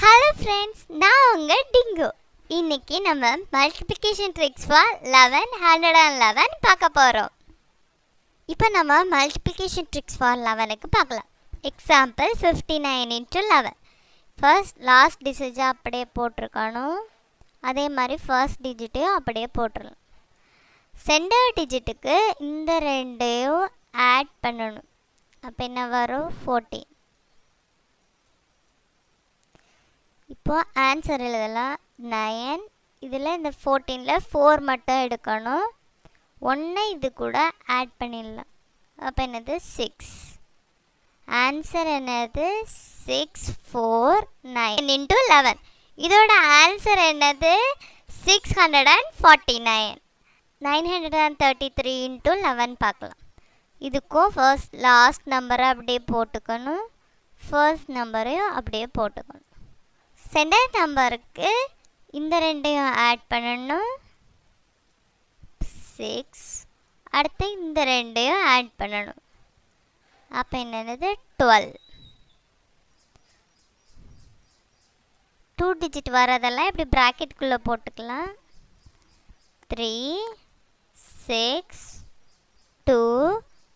Hello friends, நான் உங்க டிங்கு. இன்னைக்கு நம்ம மல்டிப்ளிகேஷன் ட்ரிக்ஸ் ஃபார் 11 111 பார்க்க போறோம். இப்போ நம்ம மல்டிப்ளிகேஷன் ட்ரிக்ஸ் ஃபார் 11க்கு பார்க்கலாம். Example 59 into 11. First last digit அப்படியே போட்டுருக்கணும். அதே மாதிரி ஃபர்ஸ்ட் டிஜிட்டையும் அப்படியே போட்டுடலாம். சென்டர் டிஜிட்டுக்கு இந்த ரெண்டையும் ஆட் பண்ணணும். அப்போ என்ன வரும்? 14. இப்போ ஆன்சர் எழுதலாம் 9. இதில் இந்த 14ல் 4 மட்டும் எடுக்கணும். 1 இது கூட ஆட் பண்ணிடலாம். அப்போ என்னது? 6. ஆன்சர் என்னது? 6 4 9 into 11. இதோட ஆன்சர் என்னது? 649. 933 into 11 பார்க்கலாம். இதுக்கும் ஃபர்ஸ்ட் லாஸ்ட் நம்பரை அப்படியே போட்டுக்கணும். ஃபர்ஸ்ட் நம்பரையும் அப்படியே போட்டுக்கணும். சென்டர் நம்பருக்கு இந்த ரெண்டையும் ஆட் பண்ணணும். 6. அடுத்து இந்த ரெண்டையும் ஆட் பண்ணணும். அப்போ என்னது? 12. 2 டிஜிட் வரதெல்லாம் இப்படி ப்ராக்கெட்டுக்குள்ளே போட்டுக்கலாம். 3 6 2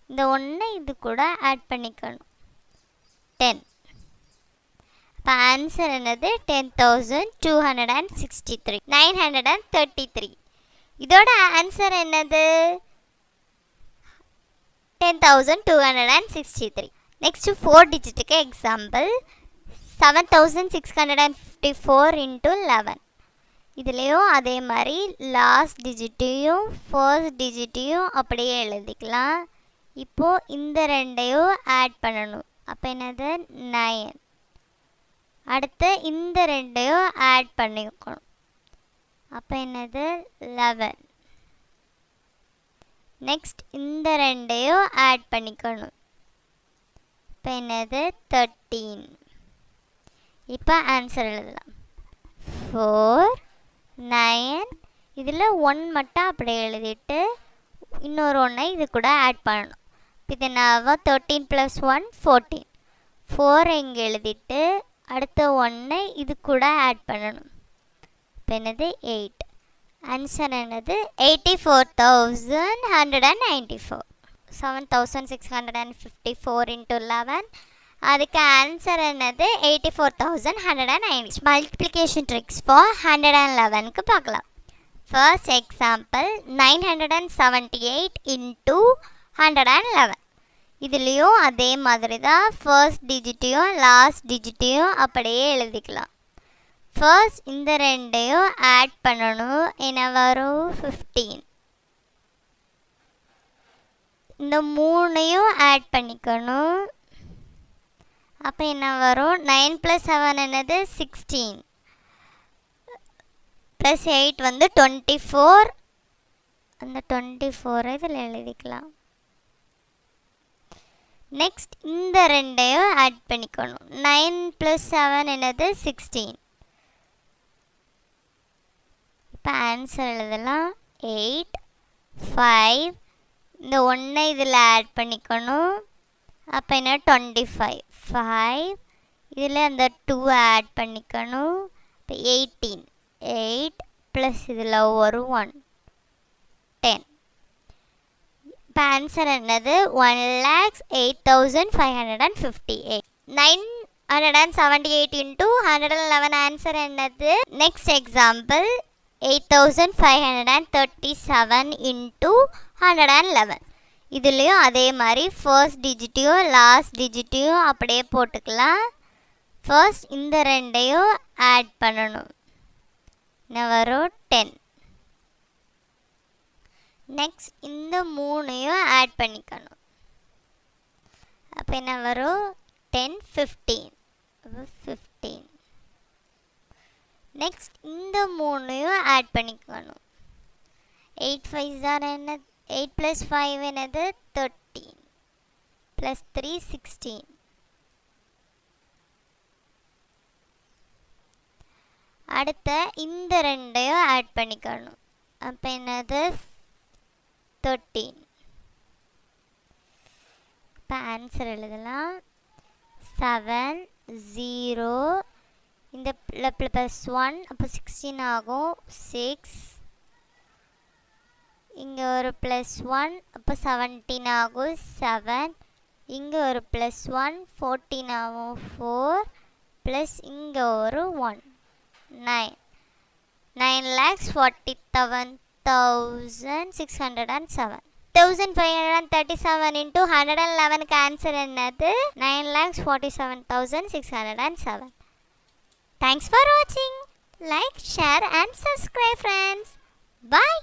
இந்த 1 இது கூட ஆட் பண்ணிக்கணும். 10. இப்போ ஆன்சர் என்னது? 10,263. 933. இதோட ஆன்சர் என்னது? 10,263. நெக்ஸ்ட் 4 டிஜிட்டுக்கு எக்ஸாம்பிள் 7,654 into 11. இதுலேயும் அதே மாதிரி லாஸ்ட் டிஜிட்டையும் ஃபர்ஸ்ட் டிஜிட்டையும் அப்படியே எழுதிக்கலாம். இப்போது இந்த ரெண்டையும் ஆட் பண்ணணும். அப்போ என்னது? 9. அடுத்து இந்த ரெண்டையும் ஆட் பண்ணிக்கணும். அப்போ என்னது? 11. நெக்ஸ்ட் இந்த ரெண்டையும் ஆட் பண்ணிக்கணும். இப்போ என்னது? 13. இப்போ ஆன்சர் எழுதலாம் 4 9. இதில் 1 மட்டும் அப்படியே எழுதிட்டு இன்னொரு 1 இது கூட ஆட் பண்ணணும். இது என்னவா? 13 + 1 14. 4 இங்கே எழுதிட்டு அடுத்த 1 இது கூட ஆட் பண்ணணும். இப்போ என்னது? 8. ஆன்சர் என்னது? 84,194. 7,654 into 11. அதுக்கு ஆன்சர் என்னது? 84,190. மல்டிப்ளிகேஷன் ட்ரிக்ஸ் ஃபார் 111க்கு பார்க்கலாம். First example 978 into 111. இதுலேயும் அதே மாதிரி தான் ஃபர்ஸ்ட் டிஜிட்டையும் லாஸ்ட் டிஜிட்டையும் அப்படியே எழுதிக்கலாம். ஃபர்ஸ்ட் இந்த ரெண்டையும் ஆட் பண்ணணும். என்ன வரும்? 15. இந்த 3ஐயும் ஆட் பண்ணிக்கணும். அப்போ என்ன வரும்? 9 + 7 என்னது? 16. + 8 வந்து 24. அந்த 24 இதில் எழுதிக்கலாம். நெக்ஸ்ட் இந்த ரெண்டையும் ஆட் பண்ணிக்கணும். 9 + 7 என்னது? 16. இப்போ ஆன்சர் எழுதலாம் 8 5. இந்த 1 இதில் ஆட் பண்ணிக்கணும். அப்போ என்ன? 25 5. இதில் அந்த 2 ஆட் பண்ணிக்கணும். இப்போ 18 8 + இதில் ஒரு 1 10. இப்போ ஆன்சர் என்னது? 1,08,558. 978 into 111 ஆன்சர் என்னது? Next example 8,537 into 111. இதுலேயும் அதே மாதிரி ஃபர்ஸ்ட் டிஜிட்டையும் லாஸ்ட் டிஜிட்டையும் அப்படியே போட்டுக்கலாம். ஃபர்ஸ்ட் இந்த ரெண்டையும் ஆட் பண்ணணும். என்ன வரும்? 10. நெக்ஸ்ட் இந்த 3ஐயும் ஆட் பண்ணிக்கணும். அப்போ என்ன வரும்? 10 15. 15. நெக்ஸ்ட் இந்த 3ஐயும் ஆட் பண்ணிக்கணும். 8 5 என்ன? 8 + 5 என்னது? 13 + 3 16. அடுத்த இந்த ரெண்டையும் ஆட் பண்ணிக்கணும். அப்போ என்னது? 13. இப்போ ஆன்சர் எழுதலாம் 7 0. இந்த ப்ளஸ் 1 அப்போ 16 ஆகும் 6 இங்கே ஒரு ப்ளஸ் 1 அப்போ 17 ஆகும் 7 இங்கே ஒரு ப்ளஸ் 1 14 ஆகும் 4 ப்ளஸ் இங்கே ஒரு 1 9 9,40,607 1537 into 111க்கு ஆன்சர் என்னது 9,47,607. Thanks for watching. Like, share and subscribe friends. Bye.